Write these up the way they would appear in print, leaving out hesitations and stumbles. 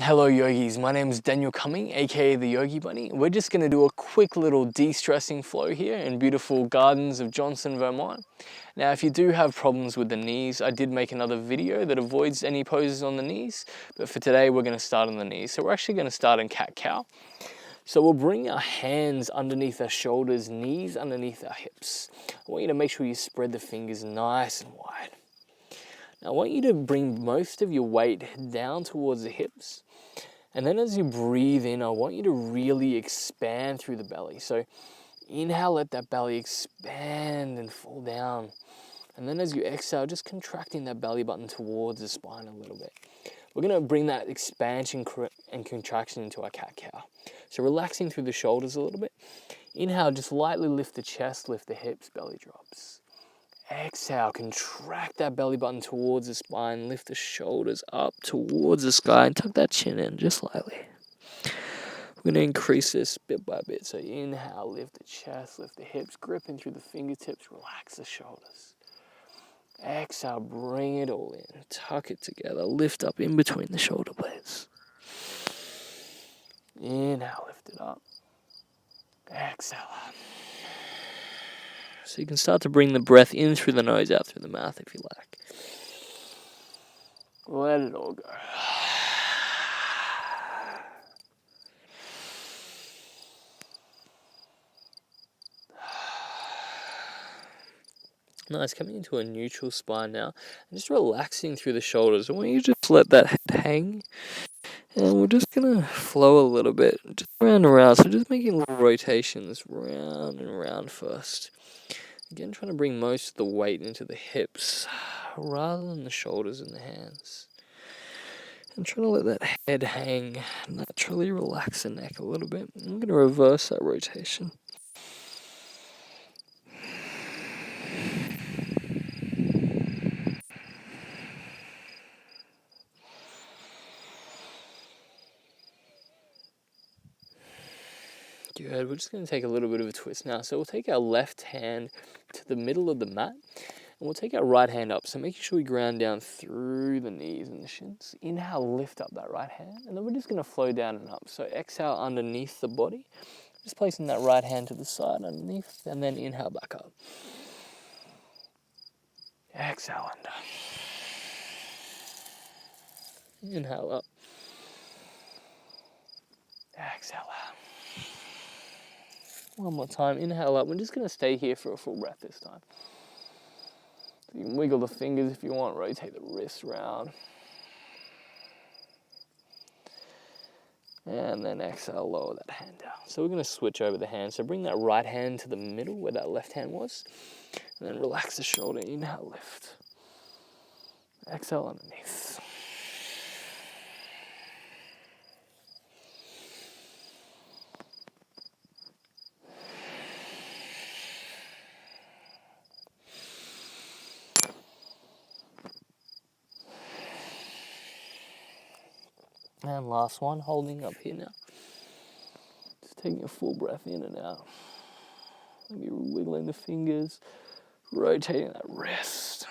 Hello yogis, my name is Daniel Cumming, aka the Yogi Bunny. We're just going to do a quick little de-stressing flow here in beautiful gardens of Johnson, Vermont. Now if you do have problems with the knees, I did make another video that avoids any poses on the knees, but for today we're going to start on the knees. So we're actually going to start in cat-cow. So we'll bring our hands underneath our shoulders, knees underneath our hips. I want you to make sure you spread the fingers nice and wide. Now I want you to bring most of your weight down towards the hips. And then as you breathe in, I want you to really expand through the belly. So inhale, let that belly expand and fall down. And then as you exhale, just contracting that belly button towards the spine a little bit. We're going to bring that expansion and contraction into our cat-cow. So relaxing through the shoulders a little bit. Inhale, just lightly lift the chest, lift the hips, belly drops. Exhale, contract that belly button towards the spine, lift the shoulders up towards the sky and tuck that chin in just slightly. We're going to increase this bit by bit. So inhale, lift the chest, lift the hips, gripping through the fingertips, relax the shoulders. Exhale, bring it all in, tuck it together, lift up in between the shoulder blades. Inhale, lift it up. Exhale out. So you can start to bring the breath in through the nose, out through the mouth if you like. Let it all go. Nice, coming into a neutral spine now, and just relaxing through the shoulders. I want you to just let that head hang, and we're just going to flow a little bit, just round and round, so just making little rotations, round and round first. Again, trying to bring most of the weight into the hips, rather than the shoulders and the hands. And trying to let that head hang, naturally relax the neck a little bit. I'm going to reverse that rotation. Good, we're just going to take a little bit of a twist now. So we'll take our left hand to the middle of the mat, and we'll take our right hand up. So making sure we ground down through the knees and the shins. Inhale, lift up that right hand, and then we're just going to flow down and up. So exhale underneath the body, just placing that right hand to the side underneath, and then inhale back up. Exhale under. Inhale up. Exhale out. One more time, inhale up. We're just going to stay here for a full breath this time. So you can wiggle the fingers if you want, rotate the wrists around. And then exhale, lower that hand down. So we're going to switch over the hand. So bring that right hand to the middle where that left hand was. And then relax the shoulder, inhale, lift. Exhale underneath. And last one, holding up here now. Just taking a full breath in and out. Maybe wiggling the fingers, rotating that wrist.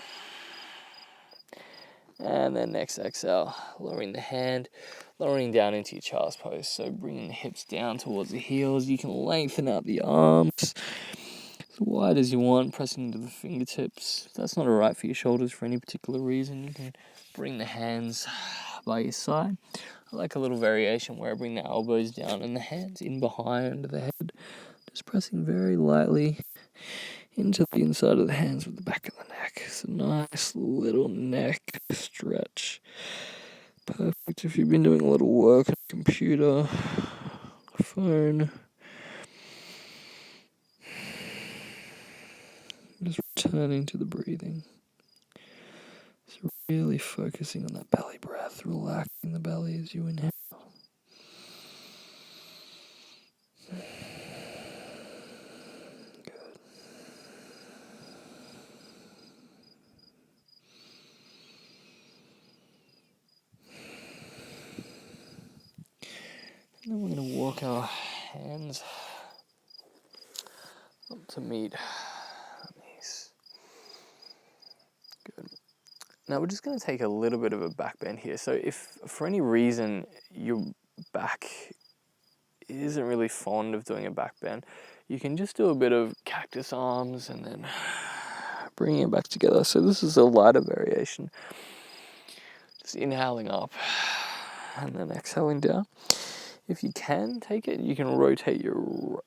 And then next exhale, lowering the hand, lowering down into your child's pose. So bringing the hips down towards the heels. You can lengthen out the arms as wide as you want, pressing into the fingertips. If that's not alright for your shoulders for any particular reason, you can bring the hands by your side. I like a little variation where I bring the elbows down and the hands in behind the head, just pressing very lightly into the inside of the hands with the back of the neck. It's a nice little neck stretch. Perfect if you've been doing a little work on a computer, a phone. Just returning to the breathing. So really focusing on that belly breath, relaxing the belly as you inhale. And then we're going to walk our hands up to meet our knees. Good. Now we're just going to take a little bit of a back bend here. So if for any reason your back isn't really fond of doing a back bend, you can just do a bit of cactus arms and then bringing it back together. So this is a lighter variation. Just inhaling up and then exhaling down. If you can take it, you can rotate your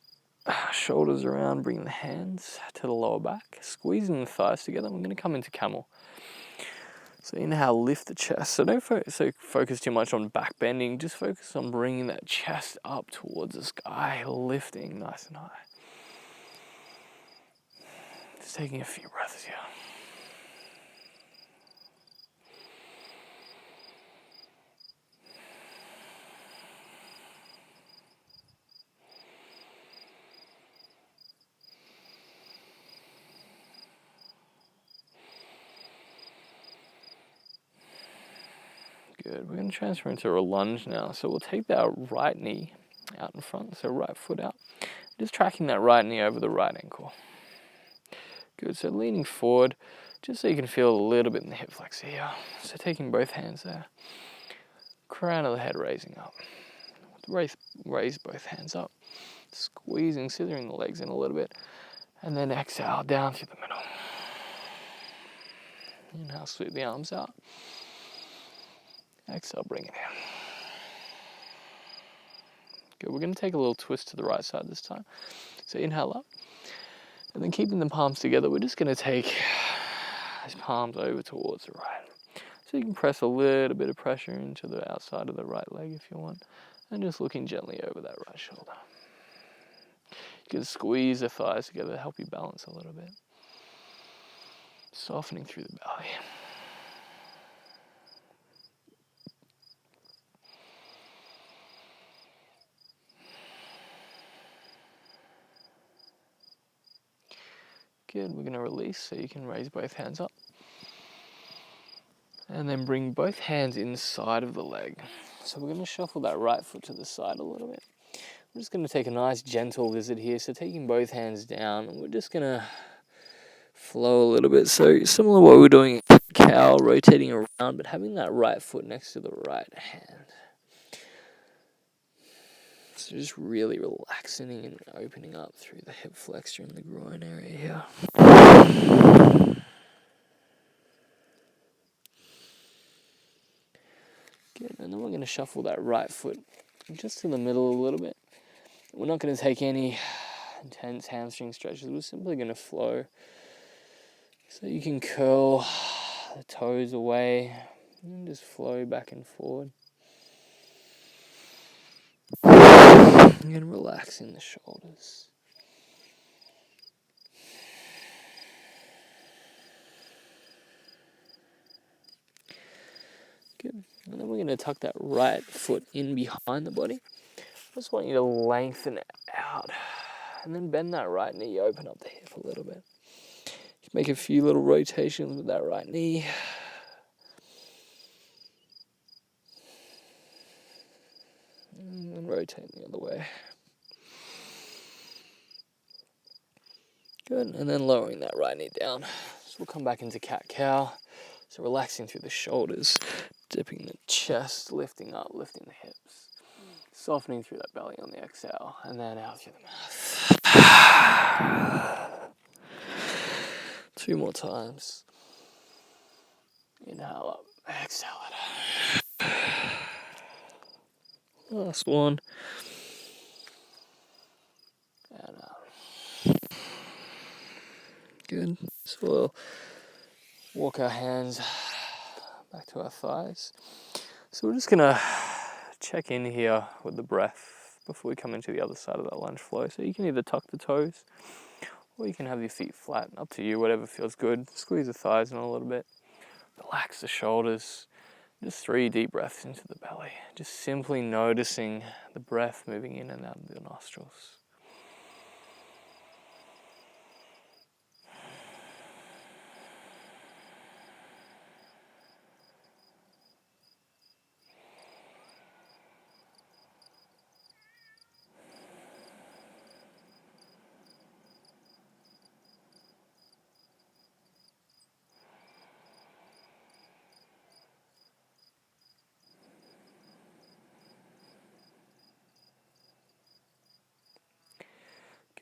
shoulders around, bring the hands to the lower back, squeezing the thighs together. We're going to come into camel. So inhale, lift the chest. So don't focus too much on back bending, just focus on bringing that chest up towards the sky, lifting nice and high. Just taking a few breaths here. Good. We're going to transfer into a lunge now. So we'll take that right knee out in front, so right foot out. Just tracking that right knee over the right ankle. Good. So leaning forward, just so you can feel a little bit in the hip flexor here. So taking both hands there. Crown of the head raising up. Raise both hands up. Squeezing, scissoring the legs in a little bit. And then exhale down through the middle. Inhale, sweep the arms out. Exhale, bring it in. Good, we're going to take a little twist to the right side this time. So inhale up. And then keeping the palms together, we're just going to take these palms over towards the right. So you can press a little bit of pressure into the outside of the right leg if you want. And just looking gently over that right shoulder. You can squeeze the thighs together to help you balance a little bit. Softening through the belly. Good, we're going to release so you can raise both hands up. And then bring both hands inside of the leg. So we're going to shuffle that right foot to the side a little bit. We're just going to take a nice gentle visit here. So taking both hands down, and we're just going to flow a little bit. So similar to what we're doing in cow, rotating around, but having that right foot next to the right hand. So just really relaxing and opening up through the hip flexor and the groin area here. Good, and then we're going to shuffle that right foot just to the middle a little bit. We're not going to take any intense hamstring stretches. We're simply going to flow. So you can curl the toes away and just flow back and forward. And relaxing the shoulders. Good. And then we're going to tuck that right foot in behind the body. I just want you to lengthen it out. And then bend that right knee, open up the hip a little bit. Make a few little rotations with that right knee. And rotate the other way. Good, and then lowering that right knee down. So we'll come back into cat-cow. So relaxing through the shoulders, dipping the chest, lifting up, lifting the hips. Softening through that belly on the exhale, and then out through the mouth. 2 more times. Inhale up, exhale it out. Last one. And out. Good. So we'll walk our hands back to our thighs. So we're just going to check in here with the breath before we come into the other side of that lunge flow. So you can either tuck the toes or you can have your feet flat. Up to you, whatever feels good. Squeeze the thighs in a little bit. Relax the shoulders. Just 3 deep breaths into the belly. Just simply noticing the breath moving in and out of the nostrils.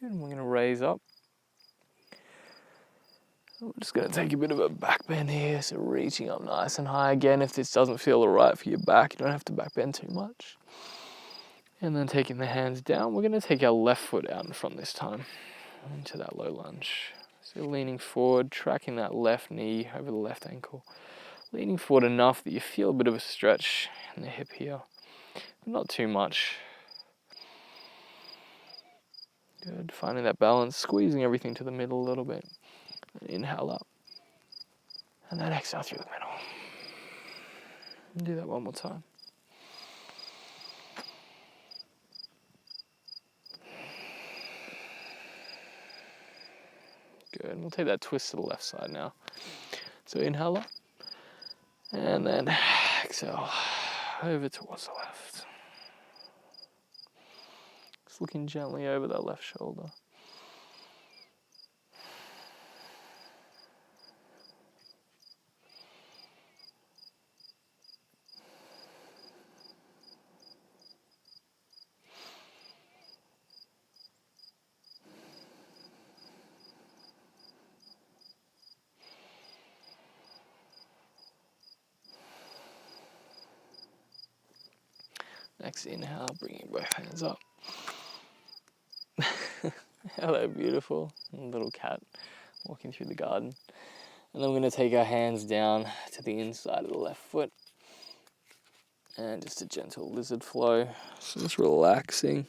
Good, and we're going to raise up. We're just going to take a bit of a back bend here, so reaching up nice and high. Again, if this doesn't feel right for your back, you don't have to back bend too much. And then taking the hands down, we're going to take our left foot out in front this time, into that low lunge. So leaning forward, tracking that left knee over the left ankle. Leaning forward enough that you feel a bit of a stretch in the hip here, but not too much. Good, finding that balance, squeezing everything to the middle a little bit. Inhale up, and then exhale through the middle. And do that one more time. Good, and we'll take that twist to the left side now. So inhale up, and then exhale over towards the left. Just looking gently over that left shoulder. Next inhale, bringing both hands up. Hello, beautiful. Little cat walking through the garden. And then we're going to take our hands down to the inside of the left foot. And just a gentle lizard flow. So just relaxing.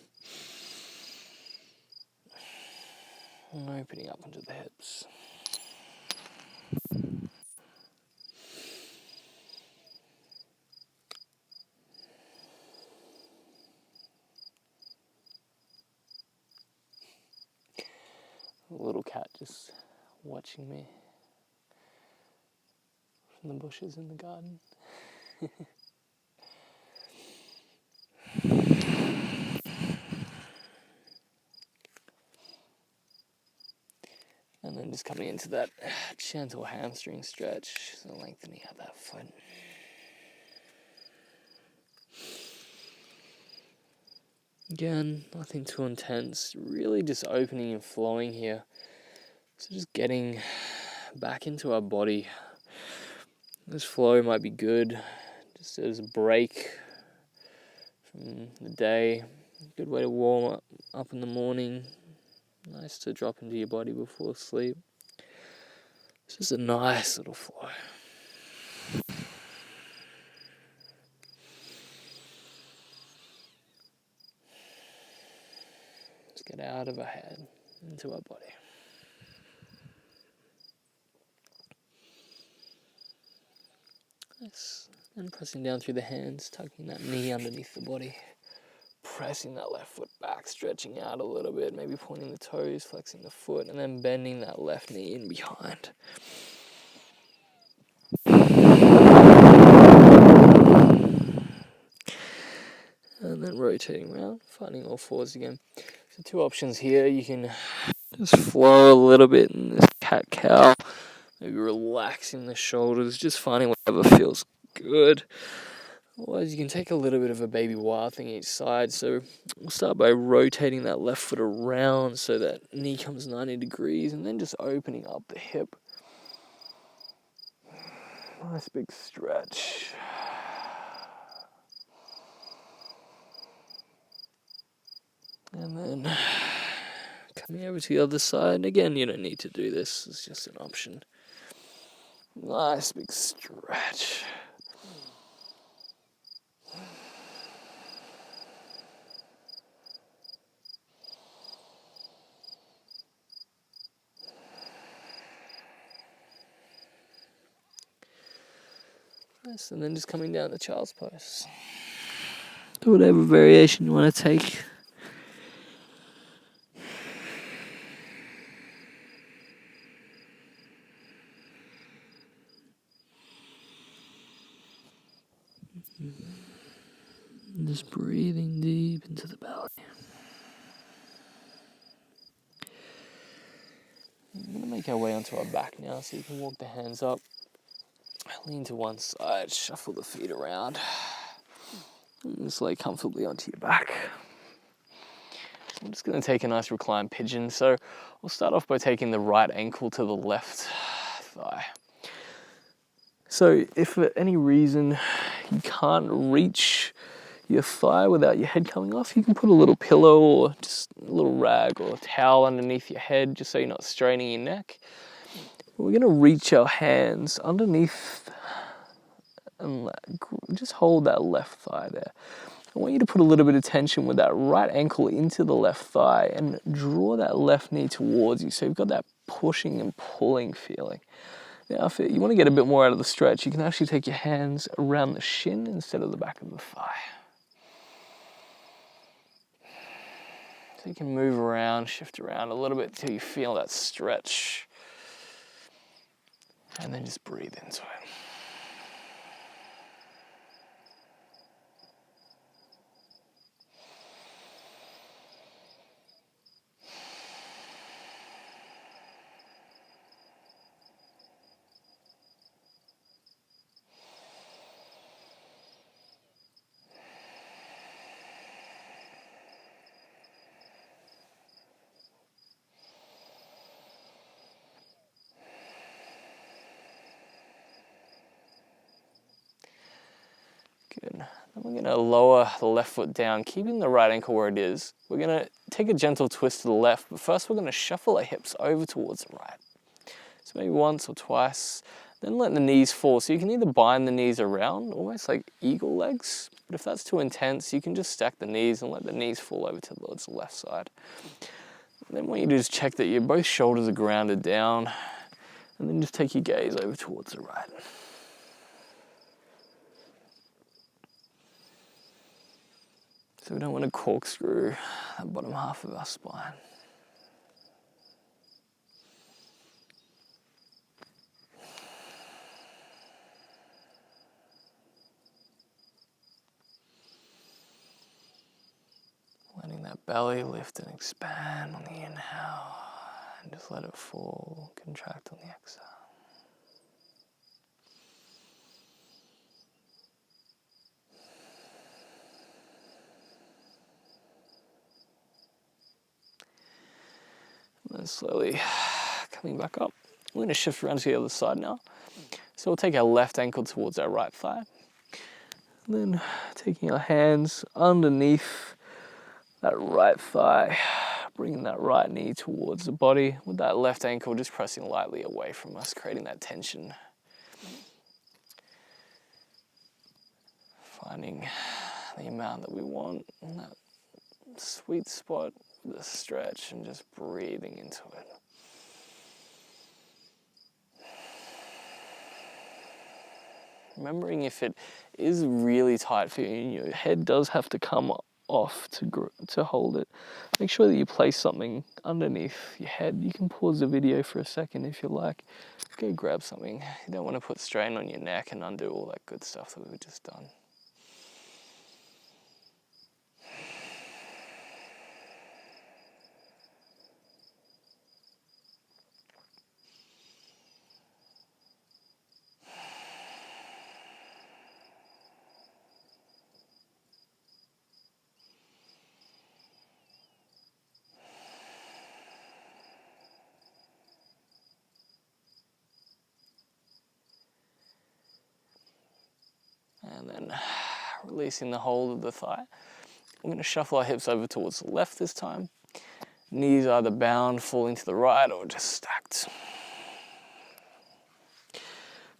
And opening up into the hips. A little cat just watching me from the bushes in the garden. And then just coming into that gentle hamstring stretch, so lengthening out that foot. Again, nothing too intense, really just opening and flowing here. So just getting back into our body. This flow might be good, just as a break from the day. Good way to warm up in the morning. Nice to drop into your body before sleep. It's just a nice little flow. Let's get out of our head, into our body. Nice. And pressing down through the hands, tucking that knee underneath the body. Pressing that left foot back, stretching out a little bit, maybe pointing the toes, flexing the foot, and then bending that left knee in behind. And then rotating around, finding all fours again. So two options here. You can just flow a little bit in this cat-cow. Maybe relaxing the shoulders, just finding whatever feels good. Otherwise, you can take a little bit of a baby wild thing each side. So we'll start by rotating that left foot around so that knee comes 90 degrees, and then just opening up the hip. Nice big stretch. And then coming over to the other side. Again, you don't need to do this. It's just an option. Nice big stretch. Nice, and then just coming down to child's pose. Do whatever variation you want to take. Just breathing deep into the belly. We're going to make our way onto our back now, so you can walk the hands up, lean to one side, shuffle the feet around, and just lay comfortably onto your back. I'm just going to take a nice reclined pigeon. So we'll start off by taking the right ankle to the left thigh. So if for any reason you can't reach your thigh without your head coming off, you can put a little pillow or just a little rag or a towel underneath your head just so you're not straining your neck. We're going to reach our hands underneath and just hold that left thigh there. I want you to put a little bit of tension with that right ankle into the left thigh and draw that left knee towards you. So you've got that pushing and pulling feeling. Now, if you want to get a bit more out of the stretch, you can actually take your hands around the shin instead of the back of the thigh. So you can move around, shift around a little bit till you feel that stretch. And then just breathe into it. Good. Then we're going to lower the left foot down, keeping the right ankle where it is. We're going to take a gentle twist to the left, but first we're going to shuffle our hips over towards the right. So maybe once or twice, then let the knees fall. So you can either bind the knees around, almost like eagle legs, but if that's too intense, you can just stack the knees and let the knees fall over towards the left side. And then what you do is check that both shoulders are grounded down, and then just take your gaze over towards the right. So we don't want to corkscrew that bottom half of our spine. Letting that belly lift and expand on the inhale, and just let it fall, contract on the exhale. And then slowly coming back up. We're going to shift around to the other side now. So we'll take our left ankle towards our right thigh. And then taking our hands underneath that right thigh, bringing that right knee towards the body, with that left ankle just pressing lightly away from us, creating that tension. Finding the amount that we want, and that sweet spot with the stretch, and just breathing into it. Remembering if it is really tight for you and your head does have to come off to hold it, make sure that you place something underneath your head. You can pause the video for a second if you like. Go grab something. You don't want to put strain on your neck and undo all that good stuff that we've just done. And then releasing the hold of the thigh. We're going to shuffle our hips over towards the left this time. Knees either bound, falling to the right, or just stacked.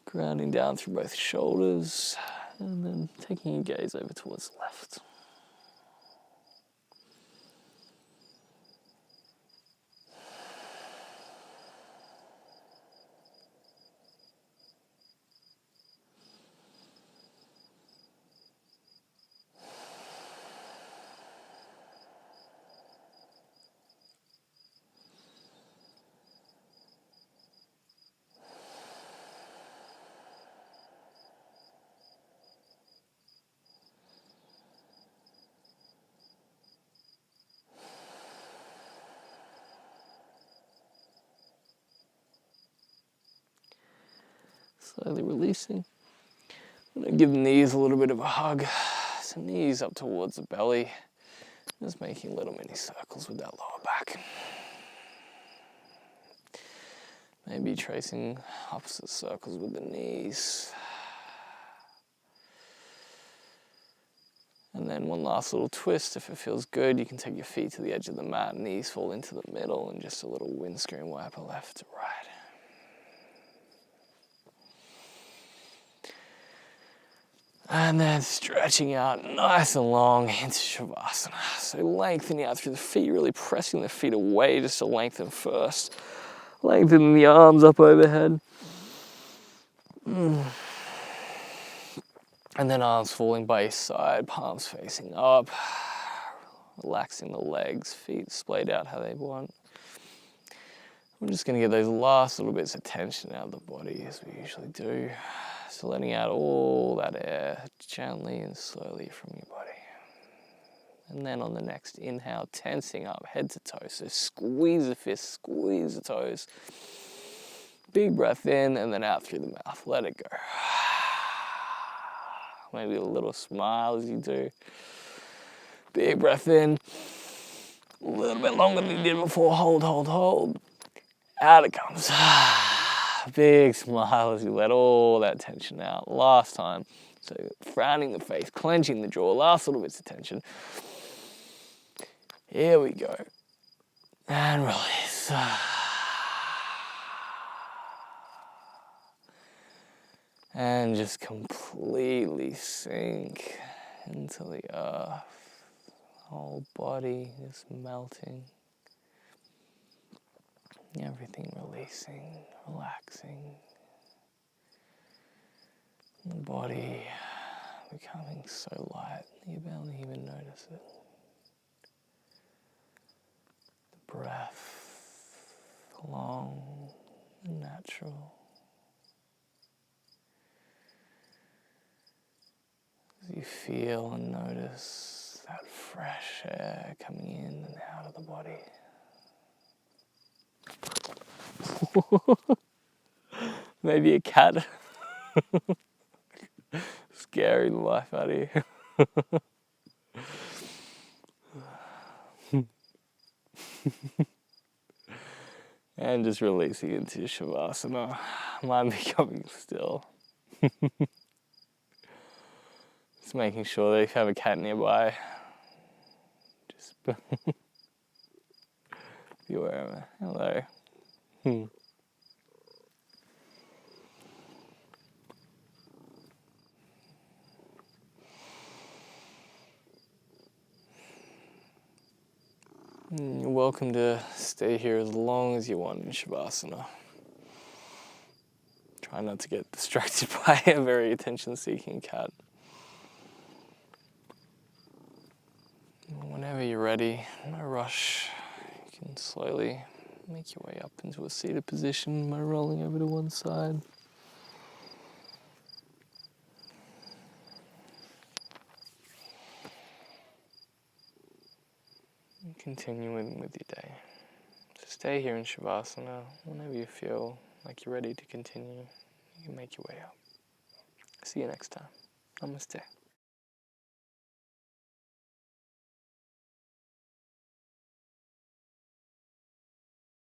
Grounding down through both shoulders, and then taking your gaze over towards the left. Slowly releasing. I'm going to give the knees a little bit of a hug. So knees up towards the belly. Just making little mini circles with that lower back. Maybe tracing opposite circles with the knees. And then one last little twist. If it feels good, you can take your feet to the edge of the mat, knees fall into the middle, and just a little windscreen wiper left to right. And then stretching out nice and long into Savasana. So lengthening out through the feet, really pressing the feet away just to lengthen first. Lengthening the arms up overhead. And then arms falling by your side, palms facing up. Relaxing the legs, feet splayed out how they want. We're just going to get those last little bits of tension out of the body as we usually do. So letting out all that air gently and slowly from your body. And then on the next inhale, tensing up head to toe. So squeeze the fists, squeeze the toes. Big breath in and then out through the mouth. Let it go. Maybe a little smile as you do. Big breath in. A little bit longer than you did before. Hold, hold, hold. Out it comes. Big smile as you let all that tension out. Last time. So frowning the face, clenching the jaw. Last little bits of tension. Here we go. And release. And just completely sink into the earth. Whole body just melting. Everything releasing, relaxing. The body becoming so light that you barely even notice it. The breath, long and natural. As you feel and notice that fresh air coming in and out of the body. Maybe a cat scaring the life out of you. And just releasing into Savasana. Mind becoming still. Just making sure that if you have a cat nearby, just be aware of it. Hello. You're welcome to stay here as long as you want in Savasana. Try not to get distracted by a very attention-seeking cat. Whenever you're ready, no rush, you can slowly make your way up into a seated position by rolling over to one side. And continuing with your day. So stay here in Savasana. Whenever you feel like you're ready to continue, you can make your way up. See you next time. Namaste.